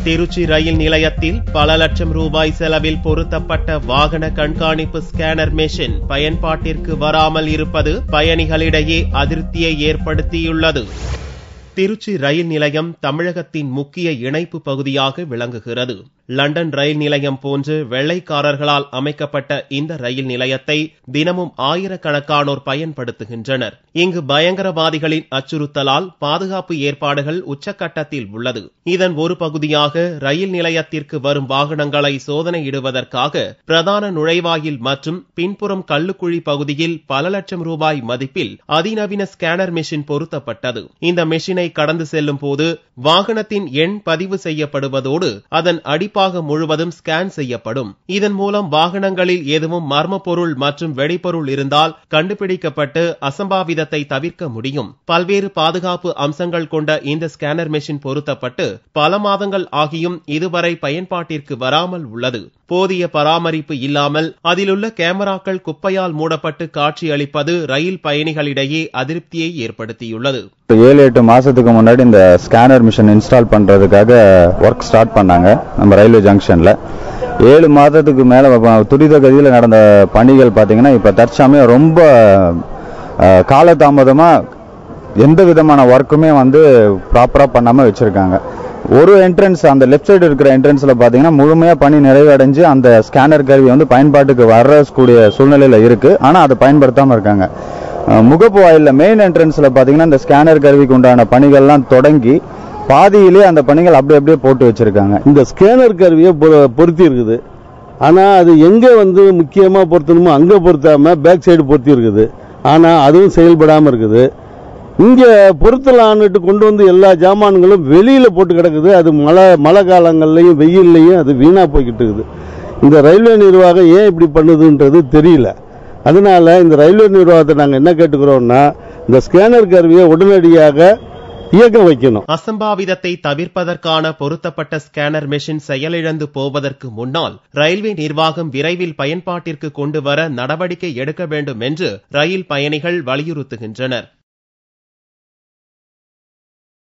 திருச்சி ரயில் நிலையத்தில் பல லட்சம் ரூபாய் செலவில் பொருத்தப்பட்ட வாகன கண்காணிப்பு ஸ்கேனர் மெஷின் பயன்பாட்டிற்கு வராமல் இருப்பது பயணிகளிடையே அதிருப்தியை ஏற்படுத்தியுள்ளது. திருச்சி ரயில் நிலையம் தமிழகத்தின் முக்கிய இணைப்பு பகுதியாக விளங்குகிறது. லண்டன் ரயில் நிலையம் போன்று வெள்ளைக்காரர்களால் அமைக்கப்பட்ட இந்த ரயில் நிலையத்தை தினமும் ஆயிரக்கணக்கானோர் பயன்படுத்துகின்றனர். இங்கு பயங்கரவாதிகளின் அச்சுறுத்தலால் பாதுகாப்பு ஏற்பாடுகள் உச்சக்கட்டத்தில் உள்ளது. இதன் ஒரு பகுதியாக ரயில் நிலையத்திற்கு வரும் வாகனங்களை சோதனையிடுவதற்காக பிரதான நுழைவாயில் மற்றும் பின்புறம் கல்லுக்குழி பகுதியில் பல லட்சம் ரூபாய் மதிப்பில் அதிநவீன ஸ்கேனர் மெஷின் பொருத்தப்பட்டது. இந்த மெஷினை கடந்து செல்லும் போது வாகனத்தின் எண் பதிவு செய்யப்படுவதோடு அதன் அடிப்பாக முழுவதும் ஸ்கேன் செய்யப்படும். இதன் மூலம் வாகனங்களில் எதுவும் மர்ம பொருள் மற்றும் வெடிபொருள் இருந்தால் கண்டுபிடிக்கப்பட்டு அசம்பாவிதத்தை தவிர்க்க முடியும். பல்வேறு பாதுகாப்பு அம்சங்கள் கொண்ட இந்த ஸ்கேனர் மெஷின் பொருத்தப்பட்டு பல மாதங்கள் ஆகியும் இதுவரை பயன்பாட்டிற்கு வராமல் உள்ளது. போதிய பராமரிப்பு இல்லாமல் அதிலுள்ள கேமராக்கள் குப்பையால் மூடப்பட்டு காட்சி அளிப்பது ரயில் பயணிகளிடையே அதிருப்தியை ஏற்படுத்தியுள்ளது. 7-8 மாசத்துக்கு முன்னாடி இந்த ஸ்கேனர் மிஷின் இன்ஸ்டால் பண்றதுக்காக ஒர்க் ஸ்டார்ட் பண்ணாங்க நம்ம ரயில்வே ஜங்ஷன்ல. 7 மாதத்துக்கு மேல துரித கதியில் நடந்த பணிகள் பாத்தீங்கன்னா இப்ப தற்சமயம் ரொம்ப காலதாமதமா எந்த விதமான ஒர்க்குமே ப்ராப்பரா பண்ணாம வச்சிருக்காங்க. ஒரு என்ட்ரன்ஸ் அந்த லெப்ட் சைடு இருக்கிற என்ட்ரன்ஸ்ல பாத்தீங்கன்னா முழுமையா பணி நிறைவடைஞ்சு அந்த ஸ்கேனர் கருவி பயன்பாட்டுக்கு வரக்கூடிய சூழ்நிலையில இருக்கு. ஆனா அதை பயன்படுத்தாம இருக்காங்க. முகப்பு வாயில மெயின் என்ட்ரன்ஸ்ல பாத்தீங்கன்னா இந்த ஸ்கேனர் கருவிக்கு உண்டான பணிகள்லாம் தொடங்கி பாதியிலே அந்த பணிகள் அப்படியே போட்டு வச்சிருக்காங்க. இந்த ஸ்கேனர் கருவியை பொருத்தி இருக்குது. ஆனா அது எங்க முக்கியமா பொருத்தணுமோ அங்க பொருத்தாம பேக் சைடு பொருத்தி இருக்குது. ஆனா அதுவும் செயல்படாம இருக்குது. இங்க பொருத்தலான்னுட்டு கொண்டு எல்லா ஜாமான்களும் வெளியில போட்டு கிடக்குது. அது மழை காலங்கள்லயும் வெயில்லையும் அது வீணா போய்கிட்டு இருக்குது. இந்த ரயில்வே நிர்வாகம் ஏன் இப்படி பண்ணுதுன்றது தெரியல. அதனால இந்த ரயில்வே நிர்வாகத்தை நாங்க என்ன கேட்டுக்கிறோம்னா இந்த ஸ்கேனர் கருவியை உடனடியாக இயக்க வைக்கணும். அசம்பாவிதத்தை தவிர்ப்பதற்கான பொருத்தப்பட்ட ஸ்கேனர் மெஷின் செயலிழந்து போவதற்கு முன்னால் ரயில்வே நிர்வாகம் விரைவில் பயன்பாட்டிற்கு கொண்டு வர நடவடிக்கை எடுக்க வேண்டும் என்று ரயில் பயணிகள் வலியுறுத்துகின்றனர்.